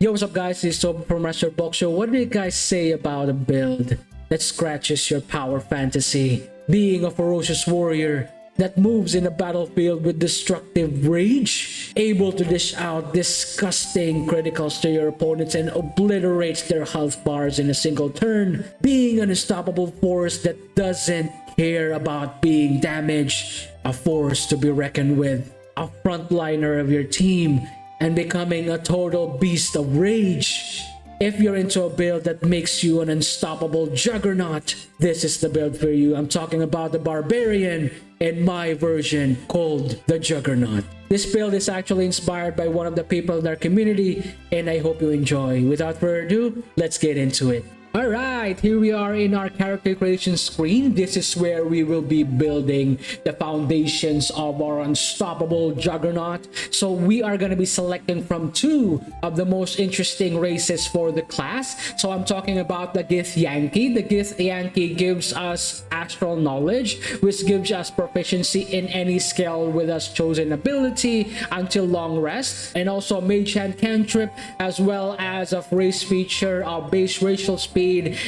Yo, what's up guys, this is Toby from MasterBok. So what do you guys say about a build that scratches your power fantasy? Being a ferocious warrior that moves in a battlefield with destructive rage, able to dish out disgusting criticals to your opponents and obliterates their health bars in a single turn. Being an unstoppable force that doesn't care about being damaged, a force to be reckoned with, a frontliner of your team, and becoming a total beast of rage. If you're into a build that makes you an unstoppable juggernaut, this is the build for you. I'm talking about the Barbarian in my version called the Juggernaut. This build is actually inspired by one of the people in our community, and I hope you enjoy. Without further ado, let's get into it. Alright, here we are in our character creation screen. This is where we will be building the foundations of our unstoppable juggernaut. So we are going to be selecting from two of the most interesting races for the class. So I'm talking about the Githyanki. The Githyanki gives us astral knowledge, which gives us proficiency in any skill with us chosen ability until long rest, and also mage hand cantrip, as well as a race feature of base racial speed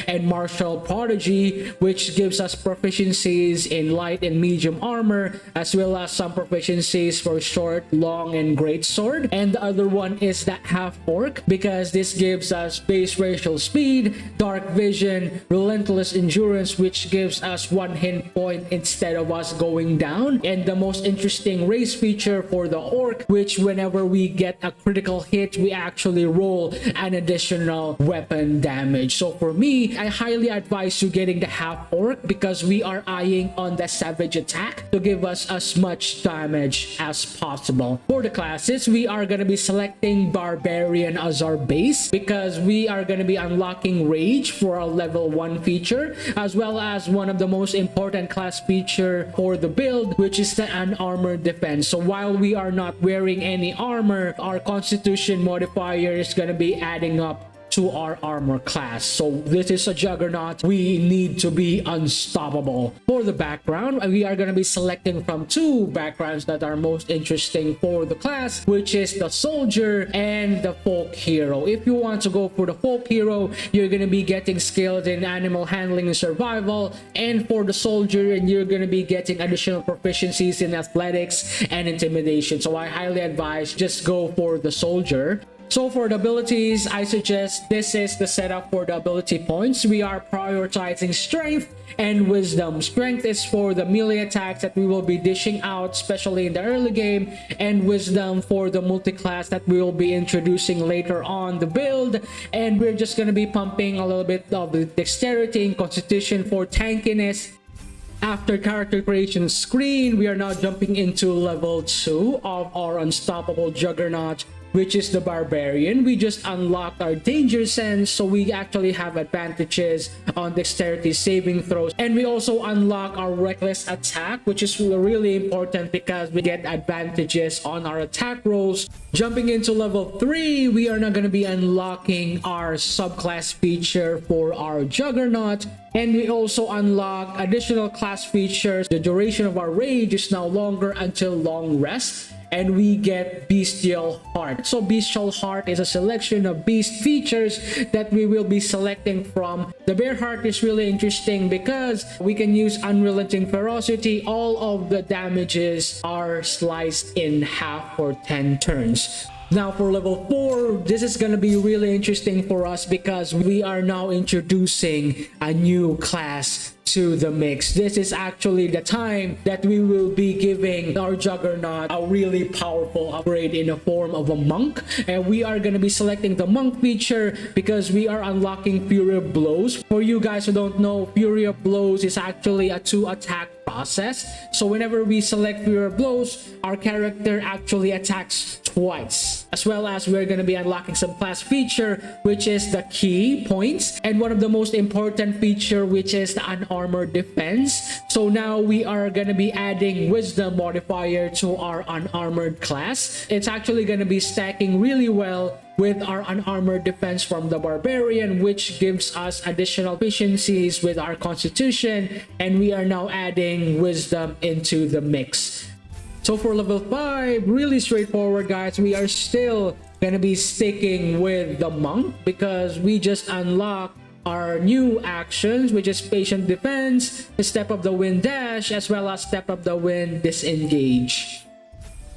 and martial prodigy, which gives us proficiencies in light and medium armor, as well as some proficiencies for short, long, and great sword. And the other one is the half orc, because this gives us base racial speed, dark vision, relentless endurance, which gives us 1 hit point instead of us going down. And the most interesting race feature for the orc, which whenever we get a critical hit, we actually roll an additional weapon damage. So for me, I highly advise you getting the half orc, because we are eyeing on the savage attack to give us as much damage as possible. For the classes, we are going to be selecting Barbarian as our base, because we are going to be unlocking rage for our level 1 feature, as well as one of the most important class feature for the build, which is the unarmored defense. So while we are not wearing any armor, our constitution modifier is going to be adding up to our armor class. So this is a juggernaut. We need to be unstoppable. For the background, we are going to be selecting from two backgrounds that are most interesting for the class, which is the soldier and the folk hero. If you want to go for the folk hero, you're going to be getting skills in animal handling and survival, and for the soldier, and you're going to be getting additional proficiencies in athletics and intimidation. So I highly advise just go for the soldier. So for the abilities, I suggest this is the setup for the ability points. We are prioritizing strength and wisdom. Strength is for the melee attacks that we will be dishing out, especially in the early game, and wisdom for the multi-class that we will be introducing later on the build. And we're just going to be pumping a little bit of the dexterity and constitution for tankiness. After character creation screen, we are now jumping into level 2 of our unstoppable juggernaut, which is the Barbarian. We just unlocked our danger sense, so we actually have advantages on dexterity saving throws, and we also unlock our reckless attack, which is really important because we get advantages on our attack rolls. Jumping into level 3, we are now going to be unlocking our subclass feature for our juggernaut, and we also unlock additional class features. The duration of our rage is now longer until long rest, and we get Bestial Heart. So Bestial Heart is a selection of beast features that we will be selecting from. The Bear Heart is really interesting because we can use Unrelenting Ferocity. All of the damages are sliced in half for 10 turns. Now for level 4, this is going to be really interesting for us because we are now introducing a new class to the mix. This is actually the time that we will be giving our juggernaut a really powerful upgrade in the form of a monk, and we are going to be selecting the monk feature because we are unlocking Fury of Blows. For you guys who don't know, Fury of Blows is actually a 2 attack process. So whenever we select Fury of Blows, our character actually attacks twice, as well as we're going to be unlocking some class feature, which is the key points, and one of the most important feature, which is the unarmored defense. So now we are going to be adding wisdom modifier to our unarmored class. It's actually going to be stacking really well with our unarmored defense from the Barbarian, which gives us additional efficiencies with our constitution, and we are now adding wisdom into the mix. So for level 5, really straightforward guys, we are still gonna be sticking with the monk because we just unlocked our new actions, which is patient defense, step up the wind dash, as well as step up the wind disengage.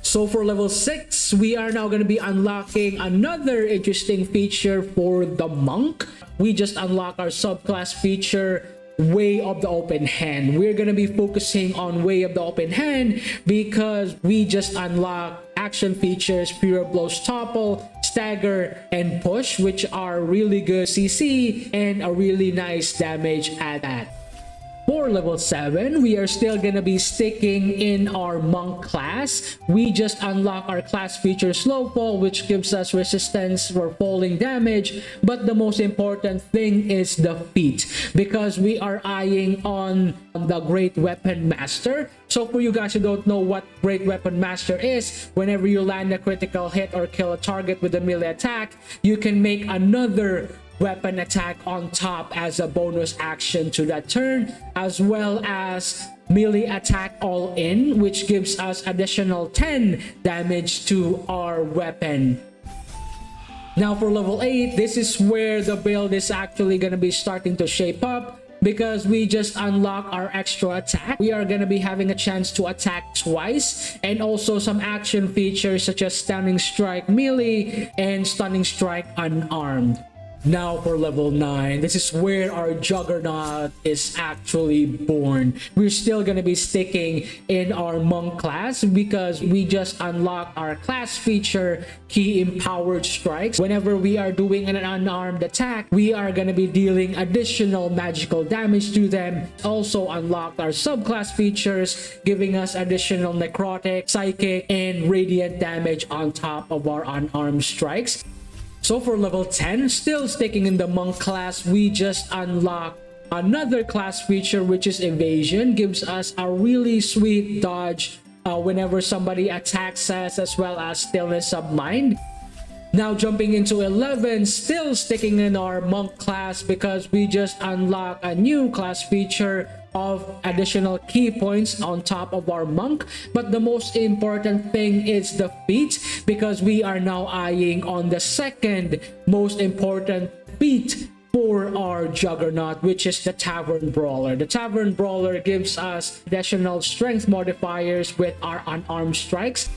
So for level 6, we are now going to be unlocking another interesting feature for the monk. We just unlock our subclass feature, Way of the Open Hand. We're going to be focusing on Way of the Open Hand because we just unlock action features, Pure Blows Topple, Stagger, and Push, which are really good CC and a really nice damage at that. For level 7, we are still gonna be sticking in our monk class. We just unlock our class feature Slow Fall, which gives us resistance for falling damage. But the most important thing is the feat, because we are eyeing on the Great Weapon Master. So for you guys who don't know what Great Weapon Master is, whenever you land a critical hit or kill a target with a melee attack, you can make another weapon attack on top as a bonus action to that turn, as well as melee attack all in, which gives us additional 10 damage to our weapon. Now for level 8, this is where the build is actually going to be starting to shape up, because we just unlock our extra attack. We are going to be having a chance to attack twice, and also some action features such as Stunning Strike melee and Stunning Strike unarmed. Now for level 9, this is where our Juggernaut is actually born. We're still going to be sticking in our monk class because we just unlocked our class feature, Key Empowered Strikes. Whenever we are doing an unarmed attack, we are going to be dealing additional magical damage to them. Also unlocked our subclass features, giving us additional necrotic, psychic, and radiant damage on top of our unarmed strikes. So for level 10, still sticking in the monk class, we just unlock another class feature, which is evasion. Gives us a really sweet dodge whenever somebody attacks us, as well as stillness of mind. Now jumping into 11, still sticking in our monk class because we just unlock a new class feature of additional key points on top of our monk. But the most important thing is the feat, because we are now eyeing on the second most important feat for our Juggernaut, which is the Tavern Brawler. The Tavern Brawler gives us additional strength modifiers with our unarmed strikes.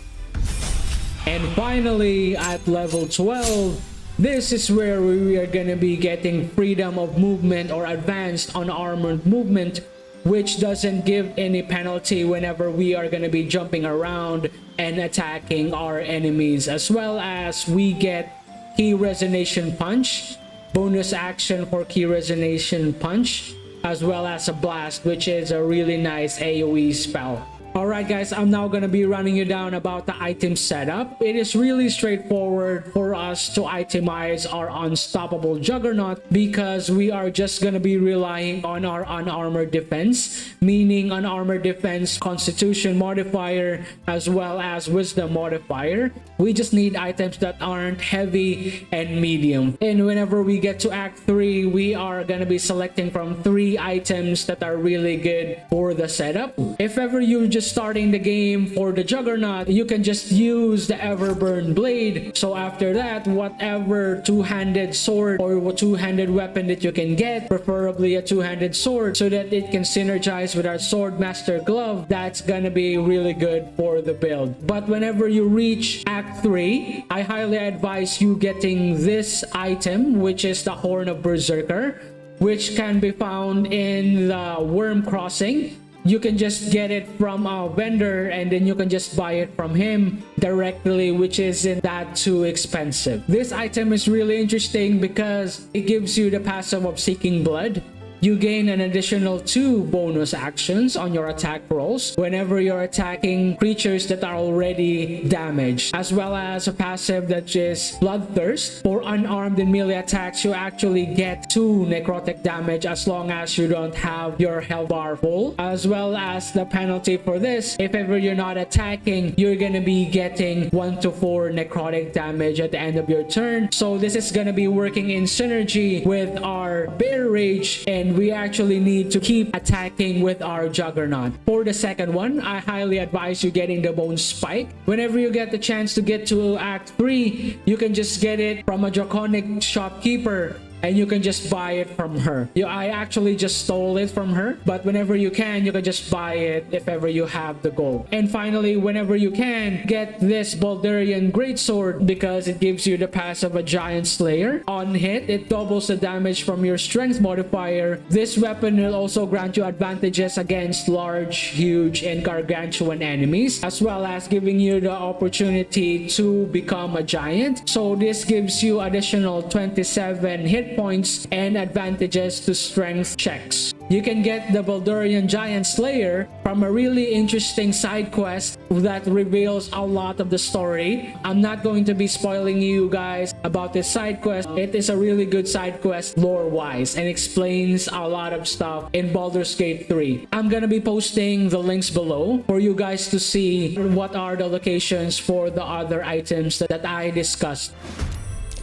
And finally, at level 12, this is where we are going to be getting freedom of movement or advanced unarmored movement, which doesn't give any penalty whenever we are going to be jumping around and attacking our enemies, as well as we get Key Resonation Punch, bonus action for Key Resonation Punch, as well as a Blast, which is a really nice AoE spell. Alright guys, I'm now going to be running you down about the item setup. It is really straightforward for us to itemize our unstoppable Juggernaut because we are just going to be relying on our unarmored defense, meaning unarmored defense constitution modifier as well as wisdom modifier. We just need items that aren't heavy and medium. And whenever we get to Act 3, we are going to be selecting from 3 items that are really good for the setup. If ever you just starting the game for the Juggernaut, you can just use the Everburn Blade. So after that, whatever two-handed sword or two-handed weapon that you can get, preferably a two-handed sword, so that it can synergize with our Swordmaster Glove, that's gonna be really good for the build. But whenever you reach Act 3, I highly advise you getting this item, which is the Horn of Berserker, which can be found in the Worm Crossing. You can just get it from a vendor and then you can just buy it from him directly, which isn't that too expensive. This item is really interesting because it gives you the passive of Seeking Blood. You gain an additional 2 bonus actions on your attack rolls whenever you're attacking creatures that are already damaged, as well as a passive that is Bloodthirst. For unarmed and melee attacks, you actually get 2 necrotic damage as long as you don't have your health bar full, as well as the penalty for this. If ever you're not attacking, you're gonna be getting 1 to 4 necrotic damage at the end of your turn. So this is gonna be working in synergy with our Bear Rage and and we actually need to keep attacking with our Juggernaut. For the second one, I highly advise you getting the Bone Spike. Whenever you get the chance to get to Act 3, you can just get it from a Draconic shopkeeper, and you can just buy it from her. I actually just stole it from her, but whenever you can just buy it if ever you have the gold. And finally, whenever you can, get this Barbarian Greatsword because it gives you the pass of a Giant Slayer. On hit, it doubles the damage from your strength modifier. This weapon will also grant you advantages against large, huge, and gargantuan enemies, as well as giving you the opportunity to become a giant. So this gives you additional 27 hit points and advantages to strength checks. You can get the Baldurian Giant Slayer from a really interesting side quest that reveals a lot of the story. I'm not going to be spoiling you guys about this side quest. It is a really good side quest lore-wise and explains a lot of stuff in Baldur's Gate 3. I'm gonna be posting the links below for you guys to see what are the locations for the other items that I discussed.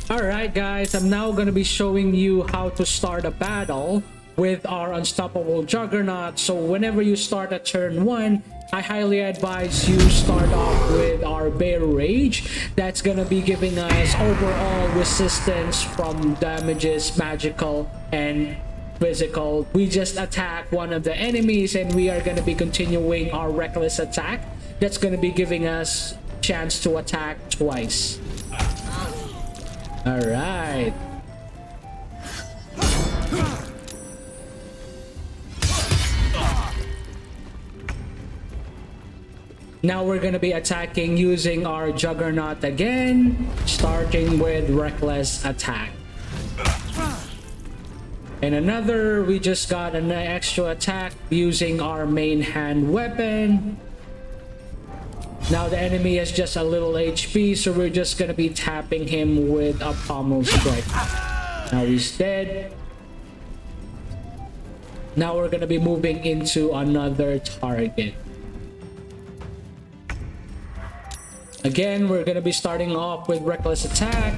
Alright guys, I'm now gonna be showing you how to start a battle with our unstoppable Juggernaut. So whenever you start at turn 1, I highly advise you start off with our Bear Rage. That's gonna be giving us overall resistance from damages, magical and physical. We just attack one of the enemies and we are gonna be continuing our reckless attack. That's gonna be giving us chance to attack twice. All right. Now we're gonna be attacking using our Juggernaut again, starting with reckless attack. And we just got an extra attack using our main hand weapon. Now the enemy has just a little HP, so we're just gonna be tapping him with a pommel strike. Now he's dead. Now we're gonna be moving into another target. Again, we're gonna be starting off with reckless attack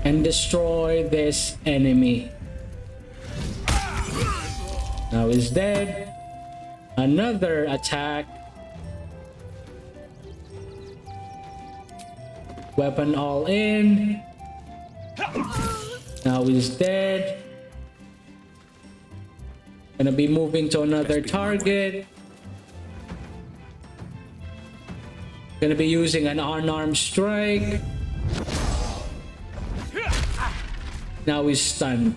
and destroy this enemy. Now he's dead. Another attack. Weapon all in. Now he's dead. Gonna be moving to another target. Gonna be using an unarmed strike. Now he's stunned.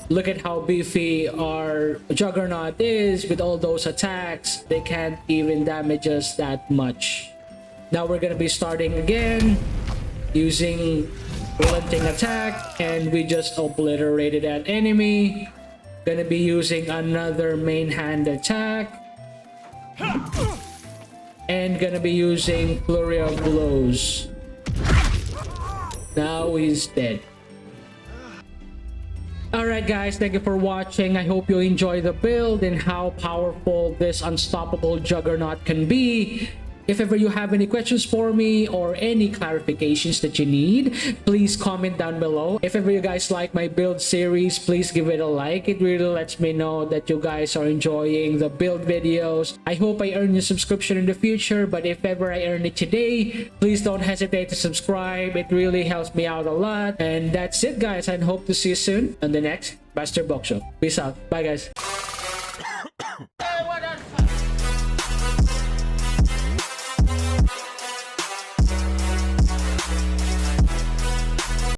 Look at how beefy our Juggernaut is with all those attacks. They can't even damage us that much. Now we're gonna be starting again using relenting attack, and we just obliterated that enemy. Gonna be using another main hand attack and gonna be using flurry of blows. Now he's dead. Alright guys, thank you for watching. I hope you enjoy the build and how powerful this unstoppable Juggernaut can be. If ever you have any questions for me or any clarifications that you need, please comment down below. If ever you guys like my build series, please give it a like. It really lets me know that you guys are enjoying the build videos. I hope I earn your subscription in the future, but if ever I earn it today, please don't hesitate to subscribe. It really helps me out a lot. And that's it guys, and hope to see you soon on the next MasterBok show. Peace out. Bye guys.